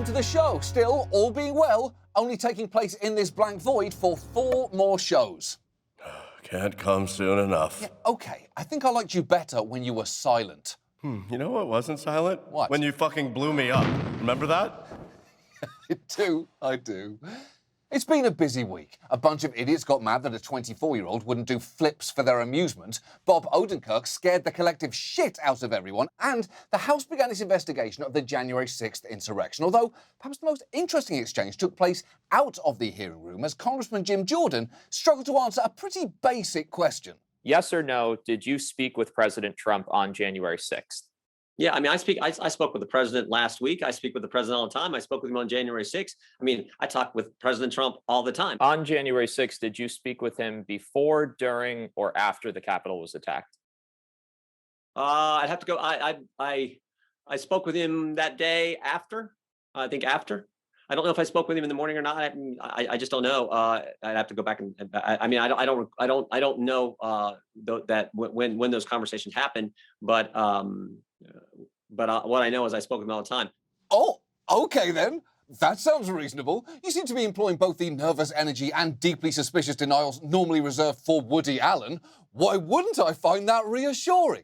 welcome to the show. Still, all being well, only taking place in this blank void for 4 more shows. Can't come soon enough. Yeah, okay, I think I liked you better when you were silent. You know what wasn't silent? What? When you fucking blew me up. Remember that? I do. It's been a busy week. A bunch of idiots got mad that a 24-year-old wouldn't do flips for their amusement. Bob Odenkirk scared the collective shit out of everyone. And the House began its investigation of the January 6th insurrection. Although, perhaps the most interesting exchange took place out of the hearing room as Congressman Jim Jordan struggled to answer a pretty basic question. Yes or no, did you speak with President Trump on January 6th? Yeah, I mean, I spoke with the president last week. I speak with the president all the time. I spoke with him on January 6th. I mean, I talk with President Trump all the time. On January 6th, did you speak with him before, during, or after the Capitol was attacked? I'd have to go. I spoke with him that day after. I think after. I don't know if I spoke with him in the morning or not. I just don't know. I'd have to go back and. I mean, I don't know that when those conversations happened. But what I know is I spoke with him all the time. Oh, okay then. That sounds reasonable. You seem to be employing both the nervous energy and deeply suspicious denials normally reserved for Woody Allen. Why wouldn't I find that reassuring?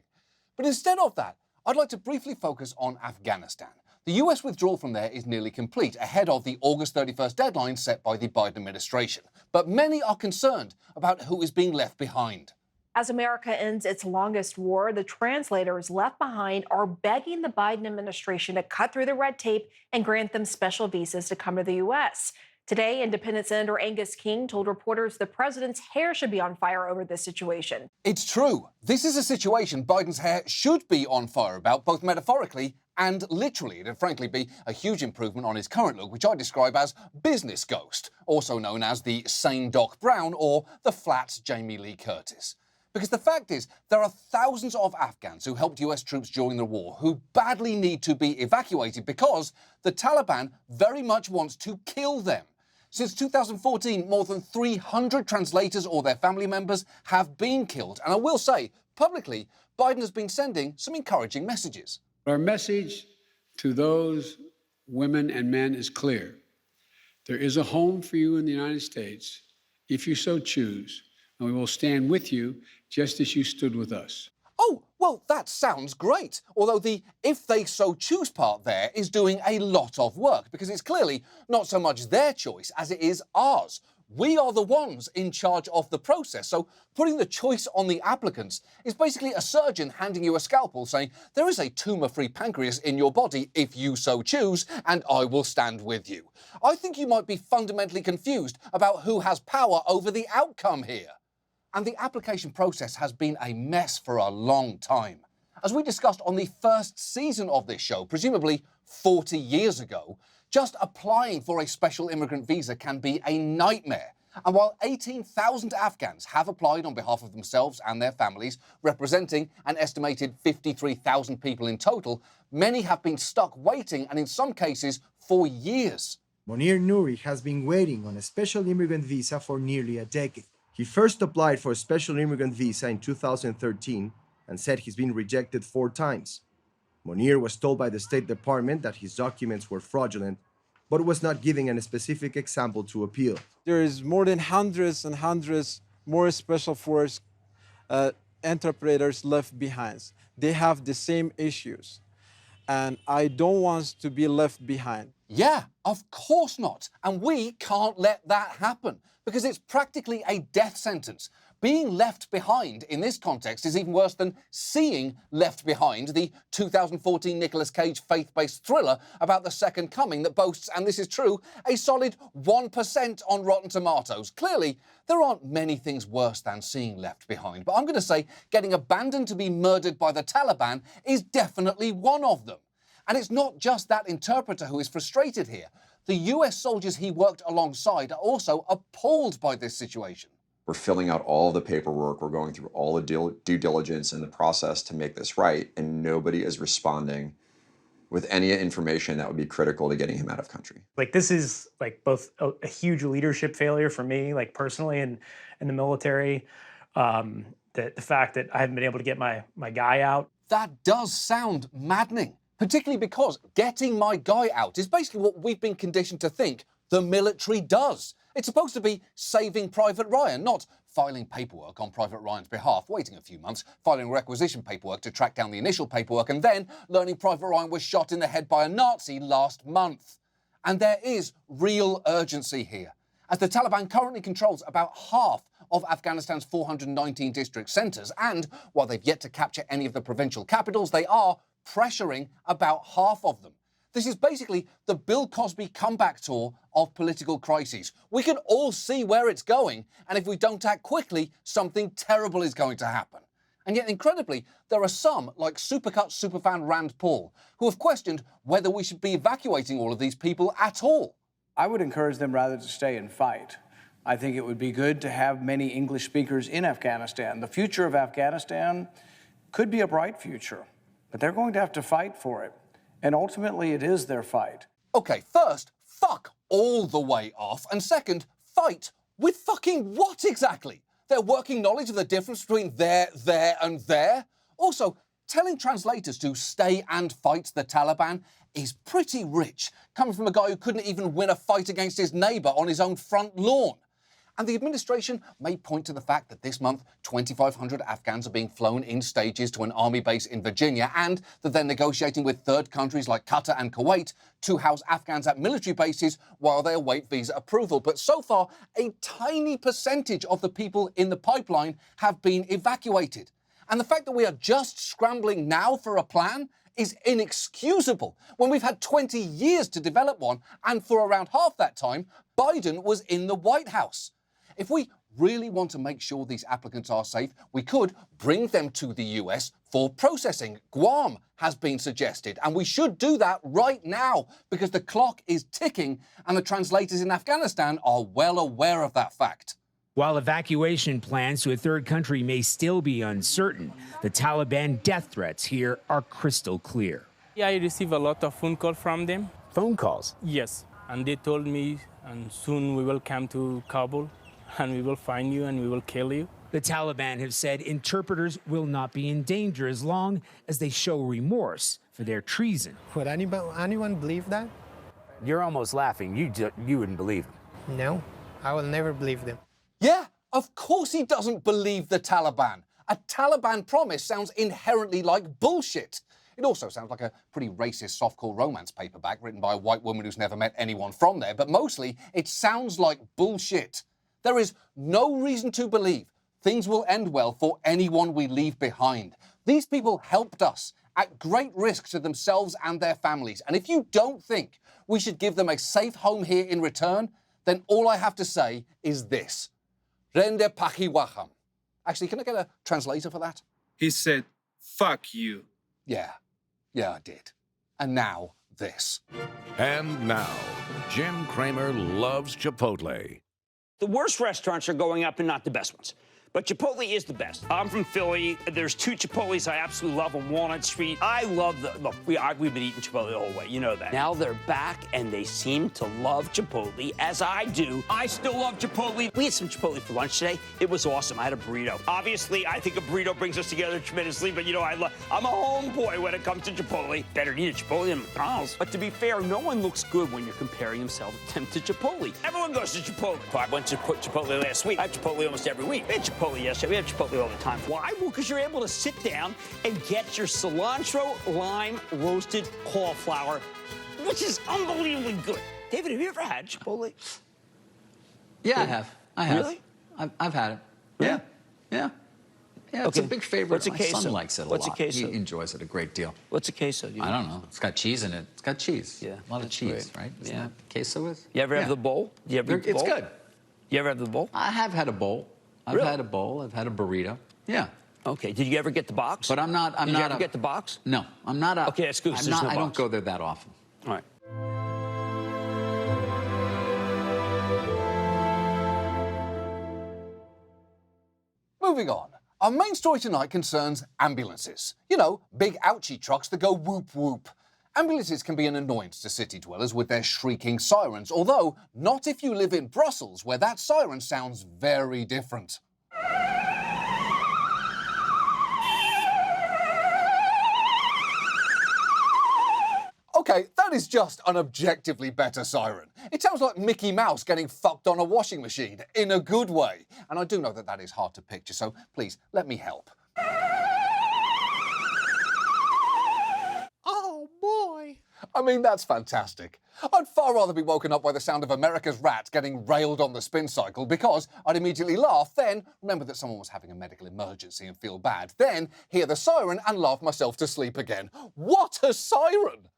But instead of that, I'd like to briefly focus on Afghanistan. The US withdrawal from there is nearly complete, ahead of the August 31st deadline set by the Biden administration. But many are concerned about who is being left behind. As America ends its longest war, the translators left behind are begging the Biden administration to cut through the red tape and grant them special visas to come to the U.S. Today, Independent Senator Angus King told reporters the president's hair should be on fire over this situation. It's true. This is a situation Biden's hair should be on fire about, both metaphorically and literally. It'd frankly be a huge improvement on his current look, which I describe as business ghost, also known as the sane Doc Brown or the flat Jamie Lee Curtis. Because the fact is, there are thousands of Afghans who helped US troops during the war who badly need to be evacuated because the Taliban very much wants to kill them. Since 2014, more than 300 translators or their family members have been killed. And I will say, publicly, Biden has been sending some encouraging messages. Our message to those women and men is clear. There is a home for you in the United States, if you so choose, and we will stand with you just as you stood with us. Oh, well, that sounds great. Although the if they so choose part there is doing a lot of work, because it's clearly not so much their choice as it is ours. We are the ones in charge of the process. So putting the choice on the applicants is basically a surgeon handing you a scalpel saying, there is a tumor-free pancreas in your body if you so choose, and I will stand with you. I think you might be fundamentally confused about who has power over the outcome here. And the application process has been a mess for a long time. As we discussed on the first season of this show, presumably 40 years ago, just applying for a special immigrant visa can be a nightmare. And while 18,000 Afghans have applied on behalf of themselves and their families, representing an estimated 53,000 people in total, many have been stuck waiting, and in some cases, for years. Monir Nouri has been waiting on a special immigrant visa for nearly a decade. He first applied for a special immigrant visa in 2013 and said he's been rejected 4 times. Monir was told by the State Department that his documents were fraudulent, but was not giving a specific example to appeal. There is more than hundreds and hundreds more special force interpreters left behind. They have the same issues, and I don't want to be left behind. Yeah, of course not. And we can't let that happen because it's practically a death sentence. Being left behind in this context is even worse than seeing Left Behind, the 2014 Nicolas Cage faith-based thriller about the Second Coming that boasts, and this is true, a solid 1% on Rotten Tomatoes. Clearly, there aren't many things worse than seeing Left Behind, but I'm going to say getting abandoned to be murdered by the Taliban is definitely one of them. And it's not just that interpreter who is frustrated here. The US soldiers he worked alongside are also appalled by this situation. We're filling out all the paperwork, we're going through all the due diligence in the process to make this right, and nobody is responding with any information that would be critical to getting him out of country. Like, this is like both a huge leadership failure for me, like personally and in the military. The fact that I haven't been able to get my guy out. That does sound maddening. Particularly because getting my guy out is basically what we've been conditioned to think the military does. It's supposed to be saving Private Ryan, not filing paperwork on Private Ryan's behalf, waiting a few months, filing requisition paperwork to track down the initial paperwork, and then learning Private Ryan was shot in the head by a Nazi last month. And there is real urgency here, as the Taliban currently controls about half of Afghanistan's 419 district centres, and while they've yet to capture any of the provincial capitals, they are pressuring about half of them. This is basically the Bill Cosby comeback tour of political crises. We can all see where it's going, and if we don't act quickly, something terrible is going to happen. And yet, incredibly, there are some, like Supercut superfan Rand Paul, who have questioned whether we should be evacuating all of these people at all. I would encourage them rather to stay and fight. I think it would be good to have many English speakers in Afghanistan. The future of Afghanistan could be a bright future, but they're going to have to fight for it. And ultimately, it is their fight. Okay, first, fuck all the way off. And second, fight with fucking what exactly? Their working knowledge of the difference between there, and there? Also, telling translators to stay and fight the Taliban is pretty rich, coming from a guy who couldn't even win a fight against his neighbour on his own front lawn. And the administration may point to the fact that this month 2,500 Afghans are being flown in stages to an army base in Virginia, and that they're negotiating with third countries like Qatar and Kuwait to house Afghans at military bases while they await visa approval. But so far, a tiny percentage of the people in the pipeline have been evacuated. And the fact that we are just scrambling now for a plan is inexcusable when we've had 20 years to develop one, and for around half that time, Biden was in the White House. If we really want to make sure these applicants are safe, we could bring them to the US for processing. Guam has been suggested, and we should do that right now because the clock is ticking and the translators in Afghanistan are well aware of that fact. While evacuation plans to a third country may still be uncertain, the Taliban death threats here are crystal clear. I receive a lot of phone calls from them. Phone calls? Yes, and they told me, and soon we will come to Kabul, and we will find you and we will kill you. The Taliban have said interpreters will not be in danger as long as they show remorse for their treason. Would anyone believe that? You're almost laughing. You wouldn't believe them. No, I will never believe them. Yeah, of course he doesn't believe the Taliban. A Taliban promise sounds inherently like bullshit. It also sounds like a pretty racist softcore romance paperback written by a white woman who's never met anyone from there, but mostly it sounds like bullshit. There is no reason to believe things will end well for anyone we leave behind. These people helped us at great risk to themselves and their families. And if you don't think we should give them a safe home here in return, then all I have to say is this. Rende Paki Wacham. Actually, can I get a translator for that? He said, fuck you. Yeah, I did. And now, this. And now, Jim Cramer loves Chipotle. The worst restaurants are going up and not the best ones. But Chipotle is the best. I'm from Philly. There's two Chipotles I absolutely love on Walnut Street. I love look, we've been eating Chipotle the whole way, you know that. Now they're back and they seem to love Chipotle as I do. I still love Chipotle. We had some Chipotle for lunch today. It was awesome. I had a burrito. Obviously, I think a burrito brings us together tremendously, but you know, I'm a homeboy when it comes to Chipotle. Better to eat a Chipotle than McDonald's. But to be fair, no one looks good when you're comparing himself to Chipotle. Everyone goes to Chipotle. I went to Chipotle last week. I have Chipotle almost every week. We had Chipotle yesterday. We have Chipotle all the time. Why? Well, because you're able to sit down and get your cilantro, lime, roasted cauliflower, which is unbelievably good. David, have you ever had Chipotle? Yeah, I have. Really? I've had it. Really? Yeah. Yeah, it's Okay. a big favorite. What's a My queso? son likes it a What's a lot. queso? He enjoys it a great deal. What's a queso? Do you I know? don't know. It's got cheese in it. It's got cheese. Yeah, a lot of that's cheese, great. right? Isn't Yeah. that what queso is? You ever have Yeah. the bowl? Do you ever eat the It's bowl? good. You ever have the bowl? I have had a bowl. I've Really? had a bowl. I've had a burrito. Yeah. Okay. Did you ever get the box? But I'm not. Did you ever get the box? No, I'm not a. Okay, that's good, 'cause there's no I don't box. go there that often. All right. Moving on. Our main story tonight concerns ambulances. You know, big ouchie trucks that go whoop whoop. Ambulances can be an annoyance to city dwellers with their shrieking sirens, although not if you live in Brussels, where that siren sounds very different. Okay, that is just an objectively better siren. It sounds like Mickey Mouse getting fucked on a washing machine, in a good way. And I do know that that is hard to picture, so please, let me help. Oh boy. I mean, that's fantastic. I'd far rather be woken up by the sound of America's rats getting railed on the spin cycle because I'd immediately laugh, then remember that someone was having a medical emergency and feel bad, then hear the siren and laugh myself to sleep again. What a siren!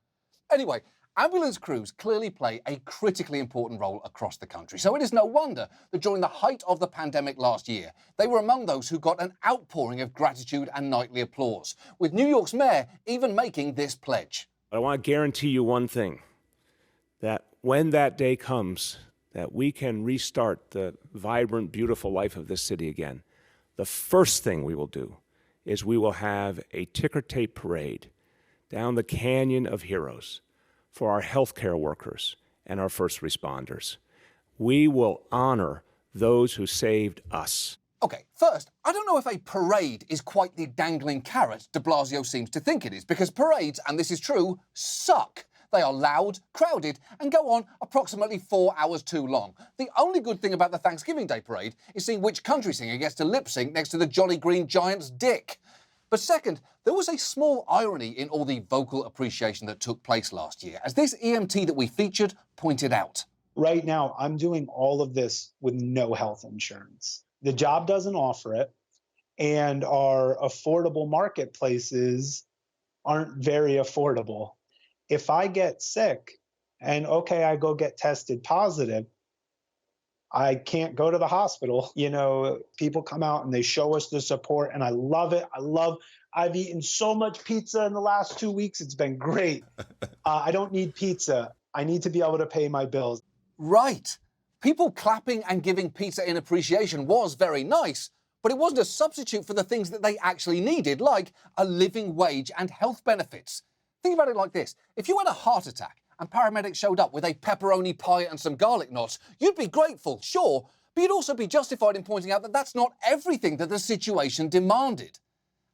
Anyway, ambulance crews clearly play a critically important role across the country, so it is no wonder that during the height of the pandemic last year, they were among those who got an outpouring of gratitude and nightly applause, with New York's mayor even making this pledge. I want to guarantee you one thing, that when that day comes, that we can restart the vibrant, beautiful life of this city again, the first thing we will do is we will have a ticker tape parade down the Canyon of Heroes for our healthcare workers and our first responders. We will honor those who saved us. Okay, first, I don't know if a parade is quite the dangling carrot de Blasio seems to think it is, because parades, and this is true, suck. They are loud, crowded, and go on approximately 4 hours too long. The only good thing about the Thanksgiving Day parade is seeing which country singer gets to lip sync next to the Jolly Green Giant's dick. But second, there was a small irony in all the vocal appreciation that took place last year, as this EMT that we featured pointed out. Right now, I'm doing all of this with no health insurance. The job doesn't offer it, and our affordable marketplaces aren't very affordable. If I get sick and I go get tested positive, I can't go to the hospital. You know, people come out and they show us the support, and I love it. I've eaten so much pizza in the last 2 weeks. It's been great. I don't need pizza. I need to be able to pay my bills. Right. People clapping and giving pizza in appreciation was very nice, but it wasn't a substitute for the things that they actually needed, like a living wage and health benefits. Think about it like this. If you had a heart attack and paramedics showed up with a pepperoni pie and some garlic knots, you'd be grateful, sure, but you'd also be justified in pointing out that that's not everything that the situation demanded.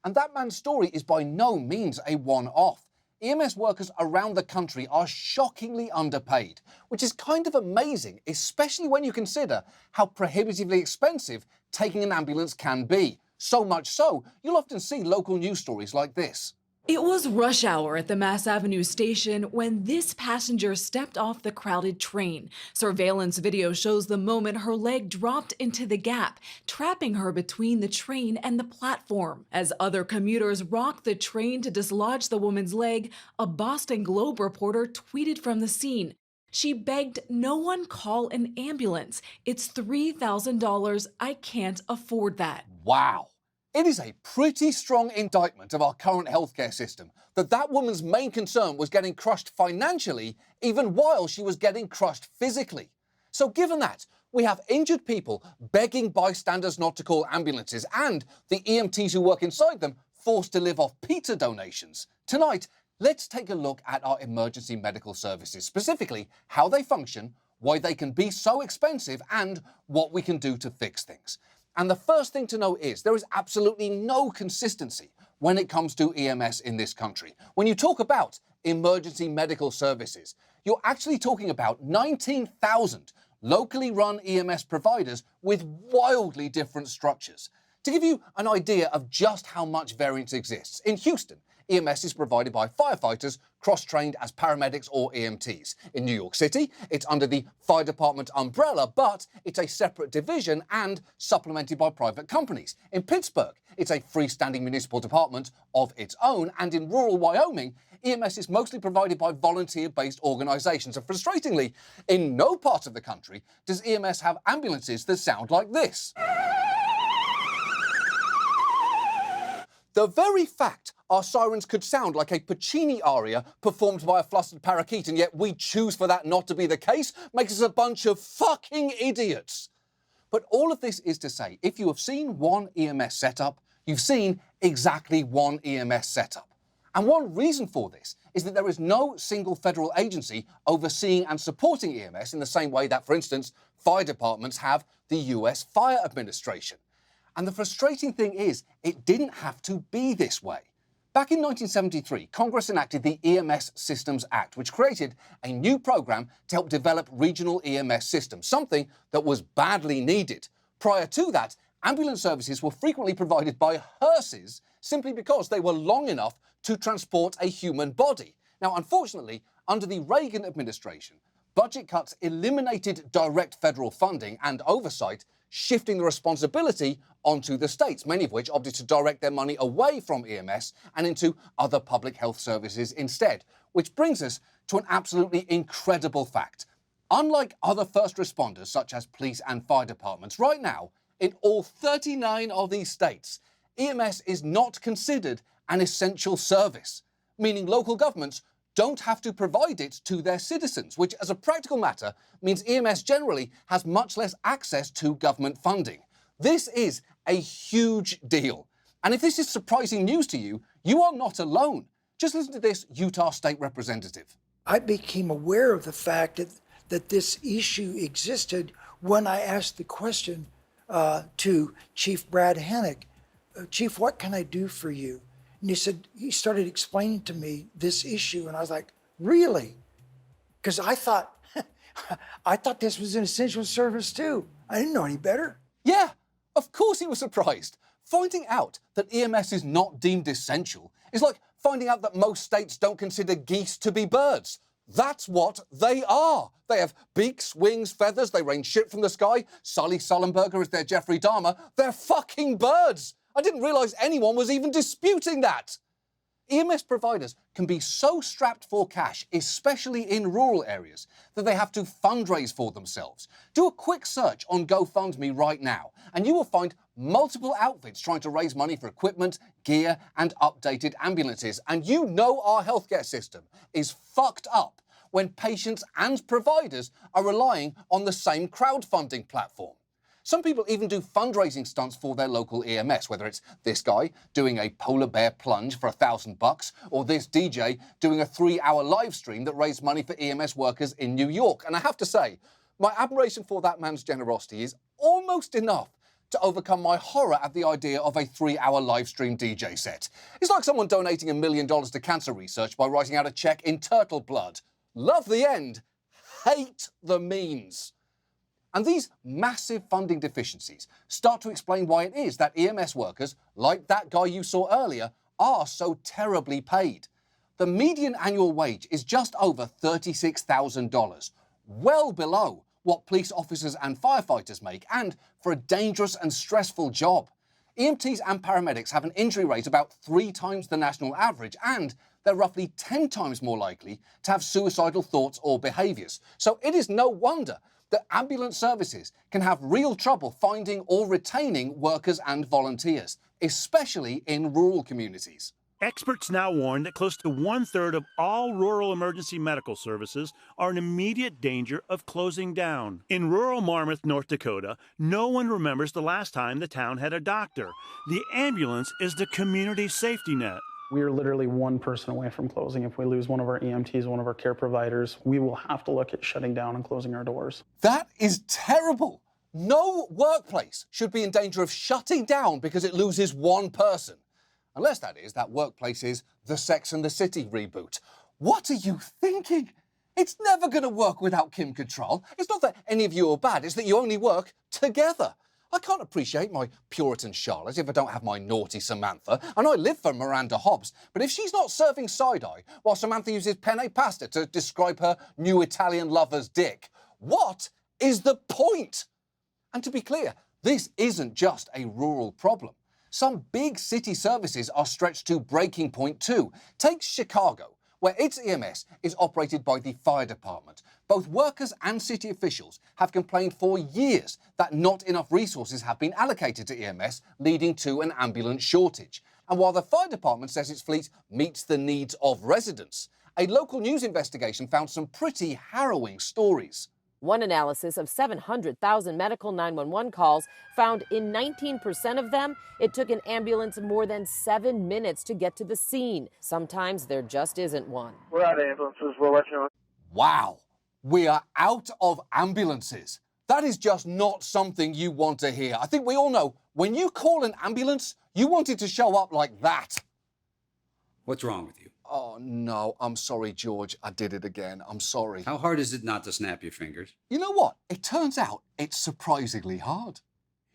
And that man's story is by no means a one-off. EMS workers around the country are shockingly underpaid, which is kind of amazing, especially when you consider how prohibitively expensive taking an ambulance can be. So much so, you'll often see local news stories like this. It was rush hour at the Mass Avenue station when this passenger stepped off the crowded train. Surveillance video shows the moment her leg dropped into the gap, trapping her between the train and the platform. As other commuters rocked the train to dislodge the woman's leg, a Boston Globe reporter tweeted from the scene. She begged no one call an ambulance. It's $3,000. I can't afford that. Wow. It is a pretty strong indictment of our current healthcare system that woman's main concern was getting crushed financially even while she was getting crushed physically. So given that, we have injured people begging bystanders not to call ambulances and the EMTs who work inside them forced to live off pizza donations. Tonight, let's take a look at our emergency medical services, specifically how they function, why they can be so expensive, and what we can do to fix things. And the first thing to know is there is absolutely no consistency when it comes to EMS in this country. When you talk about emergency medical services, you're actually talking about 19,000 locally run EMS providers with wildly different structures. To give you an idea of just how much variance exists, in Houston, EMS is provided by firefighters cross-trained as paramedics or EMTs. In New York City, it's under the fire department umbrella, but it's a separate division and supplemented by private companies. In Pittsburgh, it's a freestanding municipal department of its own, and in rural Wyoming, EMS is mostly provided by volunteer-based organizations. And frustratingly, in no part of the country does EMS have ambulances that sound like this. The very fact our sirens could sound like a Puccini aria performed by a flustered parakeet, and yet we choose for that not to be the case, makes us a bunch of fucking idiots. But all of this is to say, if you have seen one EMS setup, you've seen exactly one EMS setup. And one reason for this is that there is no single federal agency overseeing and supporting EMS in the same way that, for instance, fire departments have the US Fire Administration. And the frustrating thing is, it didn't have to be this way. Back in 1973, Congress enacted the EMS Systems Act, which created a new program to help develop regional EMS systems, something that was badly needed. Prior to that, ambulance services were frequently provided by hearses simply because they were long enough to transport a human body. Now, unfortunately, under the Reagan administration, budget cuts eliminated direct federal funding and oversight, shifting the responsibility onto the states, many of which opted to direct their money away from EMS and into other public health services instead. Which brings us to an absolutely incredible fact. Unlike other first responders, such as police and fire departments, right now, in all 39 of these states, EMS is not considered an essential service, meaning local governments don't have to provide it to their citizens, which as a practical matter means EMS generally has much less access to government funding. This is a huge deal. And if this is surprising news to you, you are not alone. Just listen to this Utah state representative. I became aware of the fact that this issue existed when I asked the question to Chief Brad Hannock, Chief, what can I do for you? And he started explaining to me this issue, and I was like, really? Because I thought this was an essential service too. I didn't know any better. Yeah, of course he was surprised. Finding out that EMS is not deemed essential is like finding out that most states don't consider geese to be birds. That's what they are. They have beaks, wings, feathers, they rain shit from the sky. Sully Sullenberger is their Jeffrey Dahmer. They're fucking birds. I didn't realize anyone was even disputing that. EMS providers can be so strapped for cash, especially in rural areas, that they have to fundraise for themselves. Do a quick search on GoFundMe right now, and you will find multiple outfits trying to raise money for equipment, gear, and updated ambulances. And you know our healthcare system is fucked up when patients and providers are relying on the same crowdfunding platform. Some people even do fundraising stunts for their local EMS, whether it's this guy doing a polar bear plunge for $1,000, or this DJ doing a 3-hour live stream that raised money for EMS workers in New York. And I have to say, my admiration for that man's generosity is almost enough to overcome my horror at the idea of a 3-hour live stream DJ set. It's like someone donating $1 million to cancer research by writing out a check in turtle blood. Love the end, hate the means. And these massive funding deficiencies start to explain why it is that EMS workers, like that guy you saw earlier, are so terribly paid. The median annual wage is just over $36,000, well below what police officers and firefighters make, and for a dangerous and stressful job. EMTs and paramedics have an injury rate about 3 times the national average, and they're roughly 10 times more likely to have suicidal thoughts or behaviors. So it is no wonder that ambulance services can have real trouble finding or retaining workers and volunteers, especially in rural communities. Experts now warn that close to 1/3 of all rural emergency medical services are in immediate danger of closing down. In rural Marmarth, North Dakota, no one remembers the last time the town had a doctor. The ambulance is the community safety net. We are literally one person away from closing. If we lose one of our EMTs, one of our care providers, we will have to look at shutting down and closing our doors. That is terrible. No workplace should be in danger of shutting down because it loses one person. Unless that workplace is the Sex and the City reboot. What are you thinking? It's never going to work without Kim Cattrall. It's not that any of you are bad, it's that you only work together. I can't appreciate my Puritan Charlotte if I don't have my naughty Samantha, and I live for Miranda Hobbs, but if she's not serving side-eye while Samantha uses penne pasta to describe her new Italian lover's dick, what is the point? And to be clear, this isn't just a rural problem. Some big city services are stretched to breaking point too. Take Chicago, where its EMS is operated by the fire department. Both workers and city officials have complained for years that not enough resources have been allocated to EMS, leading to an ambulance shortage. And while the fire department says its fleet meets the needs of residents, a local news investigation found some pretty harrowing stories. One analysis of 700,000 medical 911 calls found in 19% of them, it took an ambulance more than 7 minutes to get to the scene. Sometimes there just isn't one. We're out of ambulances. We'll let you know. Wow. We are out of ambulances. That is just not something you want to hear. I think we all know when you call an ambulance, you want it to show up like that. What's wrong with you? Oh, no, I'm sorry, George. I did it again. I'm sorry. How hard is it not to snap your fingers? You know what? It turns out it's surprisingly hard.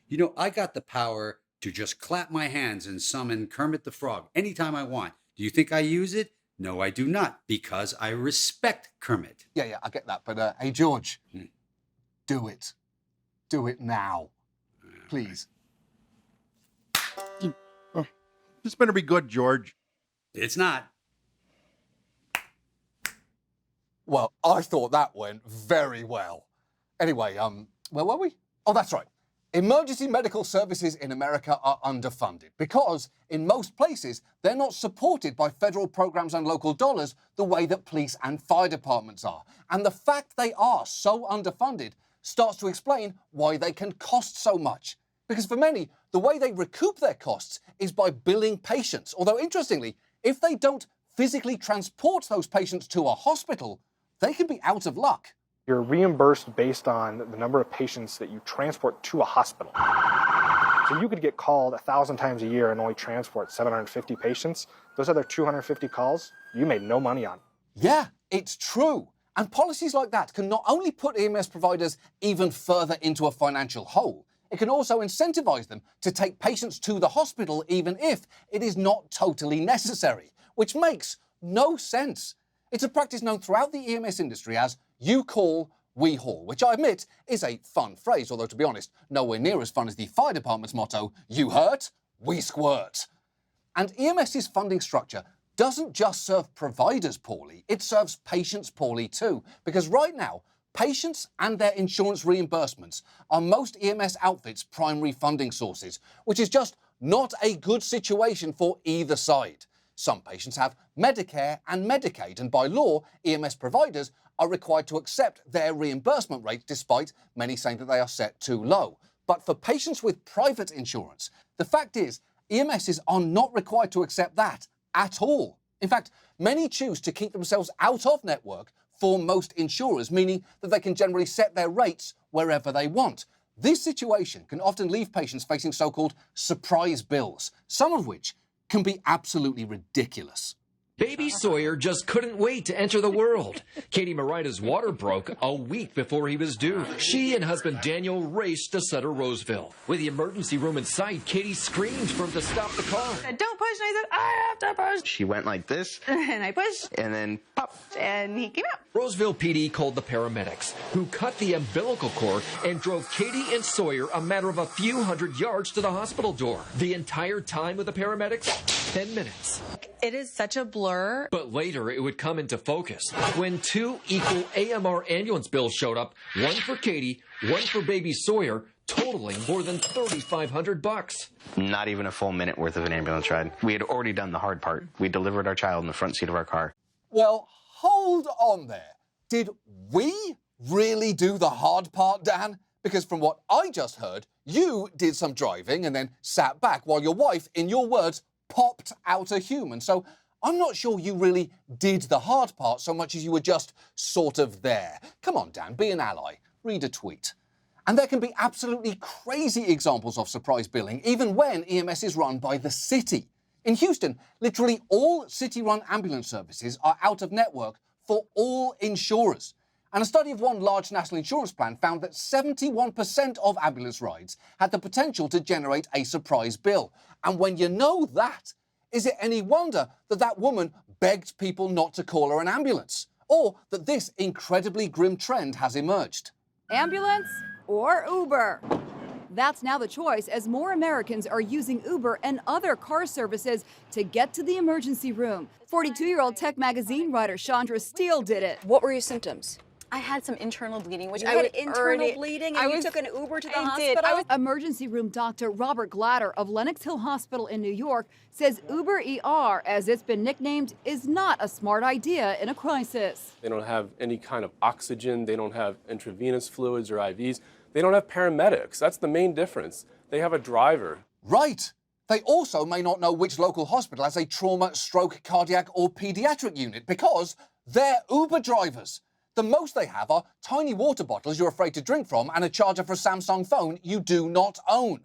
You know, I got the power to just clap my hands and summon Kermit the Frog anytime I want. Do you think I use it? No, I do not, because I respect Kermit. Yeah, I get that. But, hey, George, do it. Do it now. Please. This better be good, George. It's not. Well, I thought that went very well. Anyway, where were we? Oh, that's right. Emergency medical services in America are underfunded because, in most places, they're not supported by federal programs and local dollars the way that police and fire departments are. And the fact they are so underfunded starts to explain why they can cost so much. Because for many, the way they recoup their costs is by billing patients. Although, interestingly, if they don't physically transport those patients to a hospital, they can be out of luck. You're reimbursed based on the number of patients that you transport to a hospital. So you could get called 1,000 times a year and only transport 750 patients. Those other 250 calls, you made no money on. Yeah, it's true. And policies like that can not only put EMS providers even further into a financial hole, it can also incentivize them to take patients to the hospital even if it is not totally necessary, which makes no sense. It's a practice known throughout the EMS industry as you call, we haul, which I admit is a fun phrase, although to be honest, nowhere near as fun as the fire department's motto, you hurt, we squirt. And EMS's funding structure doesn't just serve providers poorly, it serves patients poorly too, because right now, patients and their insurance reimbursements are most EMS outfits' primary funding sources, which is just not a good situation for either side. Some patients have Medicare and Medicaid, and by law, EMS providers are required to accept their reimbursement rates despite many saying that they are set too low. But for patients with private insurance, the fact is, EMSs are not required to accept that at all. In fact, many choose to keep themselves out of network for most insurers, meaning that they can generally set their rates wherever they want. This situation can often leave patients facing so-called surprise bills, some of which can be absolutely ridiculous. Baby Sawyer just couldn't wait to enter the world. Katie Morita's water broke a week before he was due. She and husband Daniel raced to Sutter Roseville. With the emergency room in sight, Katie screamed for him to stop the car. Don't push, and I said, I have to push. She went like this. And I pushed. And then pop. And he came out. Roseville PD called the paramedics, who cut the umbilical cord and drove Katie and Sawyer a matter of a few hundred yards to the hospital door. The entire time with the paramedics, 10 minutes. It is such a blur. But later it would come into focus when two equal AMR ambulance bills showed up, one for Katie, one for baby Sawyer, totaling more than $3,500. Not even a full minute worth of an ambulance ride. We had already done the hard part. We delivered our child in the front seat of our car. Well, hold on there. Did we really do the hard part, Dan? Because from what I just heard, you did some driving and then sat back while your wife, in your words, popped out a human. So I'm not sure you really did the hard part so much as you were just sort of there. Come on, Dan, be an ally. Read a tweet. And there can be absolutely crazy examples of surprise billing, even when EMS is run by the city. In Houston, literally all city-run ambulance services are out of network for all insurers. And a study of one large national insurance plan found that 71% of ambulance rides had the potential to generate a surprise bill. And when you know that, is it any wonder that that woman begged people not to call her an ambulance? Or that this incredibly grim trend has emerged? Ambulance or Uber? That's now the choice as more Americans are using Uber and other car services to get to the emergency room. 42-year-old Tech Magazine writer Chandra Steele did it. What were your symptoms? I had some internal bleeding, which I had internal bleeding, and you took an Uber to the hospital? Emergency room doctor Robert Glatter of Lenox Hill Hospital in New York says Uber ER, as it's been nicknamed, is not a smart idea in a crisis. They don't have any kind of oxygen. They don't have intravenous fluids or IVs. They don't have paramedics. That's the main difference. They have a driver. Right. They also may not know which local hospital has a trauma, stroke, cardiac, or pediatric unit because they're Uber drivers. The most they have are tiny water bottles you're afraid to drink from and a charger for a Samsung phone you do not own.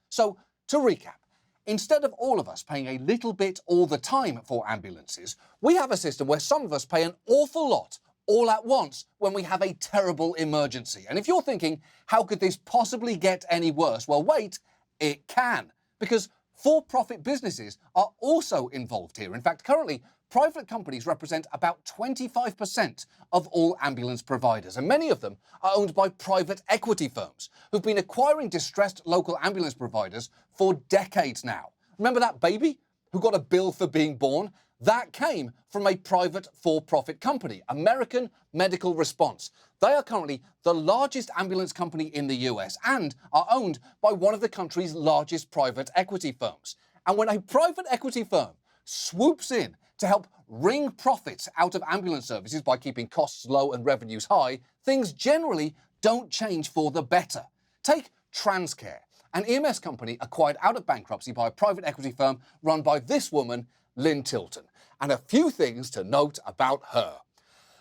So, to recap, instead of all of us paying a little bit all the time for ambulances, we have a system where some of us pay an awful lot all at once when we have a terrible emergency. And if you're thinking, how could this possibly get any worse? Well, wait, it can. Because for-profit businesses are also involved here. In fact, currently, private companies represent about 25% of all ambulance providers, and many of them are owned by private equity firms who've been acquiring distressed local ambulance providers for decades now. Remember that baby who got a bill for being born? That came from a private for-profit company, American Medical Response. They are currently the largest ambulance company in the US and are owned by one of the country's largest private equity firms. And when a private equity firm swoops in to help wring profits out of ambulance services by keeping costs low and revenues high, things generally don't change for the better. Take Transcare, an EMS company acquired out of bankruptcy by a private equity firm run by this woman, Lynn Tilton. And a few things to note about her.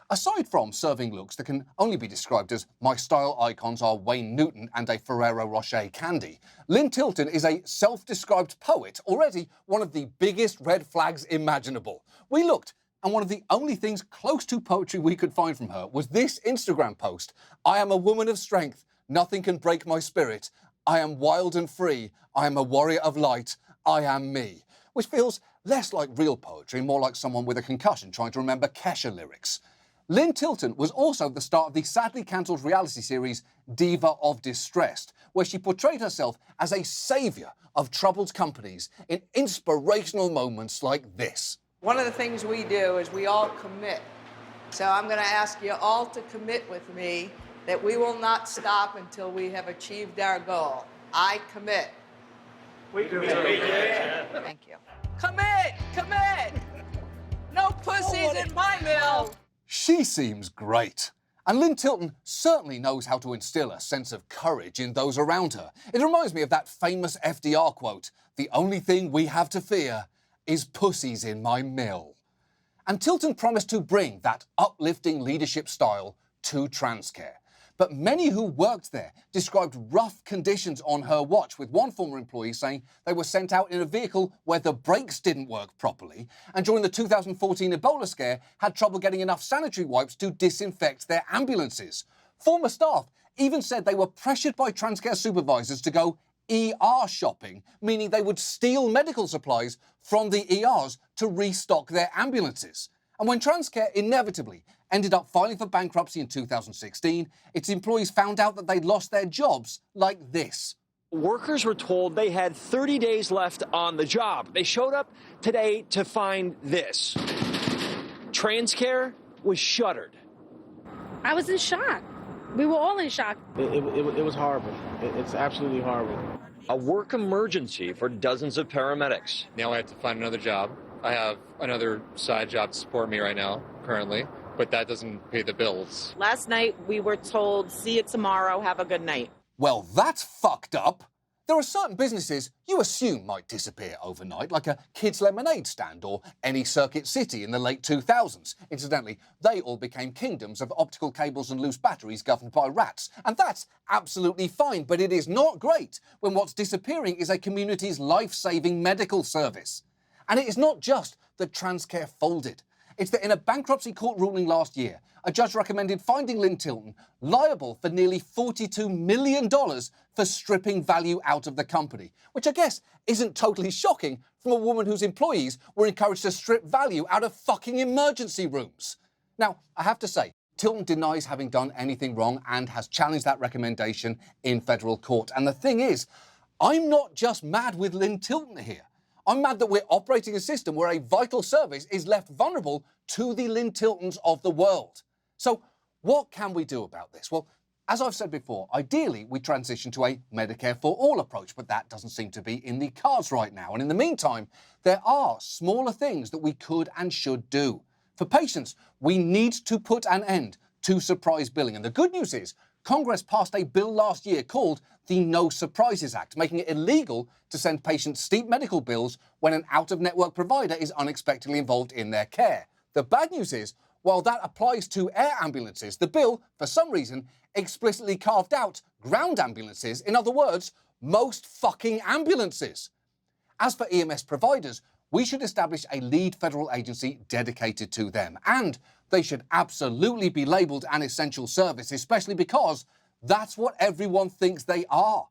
Aside from serving looks that can only be described as my style icons are Wayne Newton and a Ferrero Rocher candy, Lynn Tilton is a self-described poet, already one of the biggest red flags imaginable. We looked, and one of the only things close to poetry we could find from her was this Instagram post. I am a woman of strength. Nothing can break my spirit. I am wild and free. I am a warrior of light. I am me. Which feels less like real poetry and more like someone with a concussion trying to remember Kesha lyrics. Lynn Tilton was also the star of the sadly cancelled reality series Diva of Distressed, where she portrayed herself as a saviour of troubled companies in inspirational moments like this. One of the things we do is we all commit. So I'm going to ask you all to commit with me that we will not stop until we have achieved our goal. I commit. We commit. Thank you. Commit! Commit! No pussies in my mill! She seems great. And Lynn Tilton certainly knows how to instill a sense of courage in those around her. It reminds me of that famous FDR quote, "The only thing we have to fear is pussies in my mill." And Tilton promised to bring that uplifting leadership style to Transcare. But many who worked there described rough conditions on her watch, with one former employee saying they were sent out in a vehicle where the brakes didn't work properly, and during the 2014 Ebola scare had trouble getting enough sanitary wipes to disinfect their ambulances. Former staff even said they were pressured by Transcare supervisors to go ER shopping, meaning they would steal medical supplies from the ERs to restock their ambulances. And when Transcare inevitably ended up filing for bankruptcy in 2016, its employees found out that they'd lost their jobs like this. Workers were told they had 30 days left on the job. They showed up today to find this. Transcare was shuttered. I was in shock. We were all in shock. It was horrible. It's absolutely horrible. A work emergency for dozens of paramedics. Now I have to find another job. I have another side job to support me right now, currently, but that doesn't pay the bills. Last night, we were told, see you tomorrow, have a good night. Well, that's fucked up. There are certain businesses you assume might disappear overnight, like a kids' lemonade stand or any Circuit City in the late 2000s. Incidentally, they all became kingdoms of optical cables and loose batteries governed by rats. And that's absolutely fine, but it is not great when what's disappearing is a community's life-saving medical service. And it is not just that Transcare folded. It's that in a bankruptcy court ruling last year, a judge recommended finding Lynn Tilton liable for nearly $42 million for stripping value out of the company, which I guess isn't totally shocking from a woman whose employees were encouraged to strip value out of fucking emergency rooms. Now, I have to say, Tilton denies having done anything wrong and has challenged that recommendation in federal court. And the thing is, I'm not just mad with Lynn Tilton here. I'm mad that we're operating a system where a vital service is left vulnerable to the Lynn Tiltons of the world. So what can we do about this? Well, as I've said before, ideally we transition to a Medicare for all approach, but that doesn't seem to be in the cards right now. And in the meantime, there are smaller things that we could and should do. For patients, we need to put an end to surprise billing. And the good news is, Congress passed a bill last year called the No Surprises Act, making it illegal to send patients steep medical bills when an out-of-network provider is unexpectedly involved in their care. The bad news is, while that applies to air ambulances, the bill, for some reason, explicitly carved out ground ambulances, in other words, most fucking ambulances. As for EMS providers, we should establish a lead federal agency dedicated to them. And they should absolutely be labelled an essential service, especially because that's what everyone thinks they are.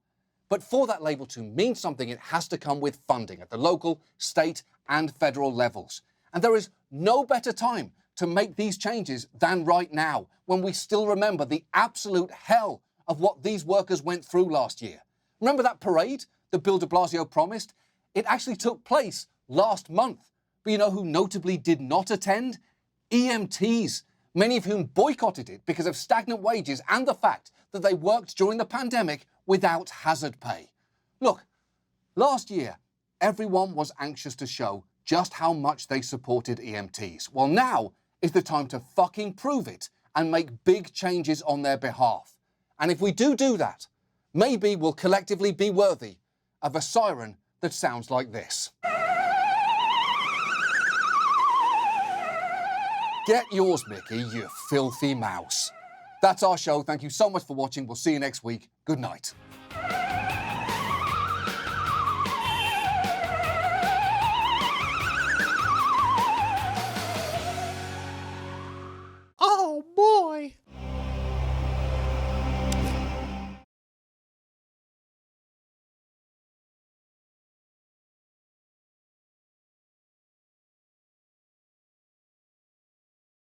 But for that label to mean something, it has to come with funding at the local, state, and federal levels. And there is no better time to make these changes than right now, when we still remember the absolute hell of what these workers went through last year. Remember that parade that Bill de Blasio promised? It actually took place last month. But you know who notably did not attend? EMTs, many of whom boycotted it because of stagnant wages and the fact that they worked during the pandemic without hazard pay. Look, last year, everyone was anxious to show just how much they supported EMTs. Well, now is the time to fucking prove it and make big changes on their behalf. And if we do that, maybe we'll collectively be worthy of a siren that sounds like this. Get yours, Mickey, you filthy mouse. That's our show. Thank you so much for watching. We'll see you next week. Good night.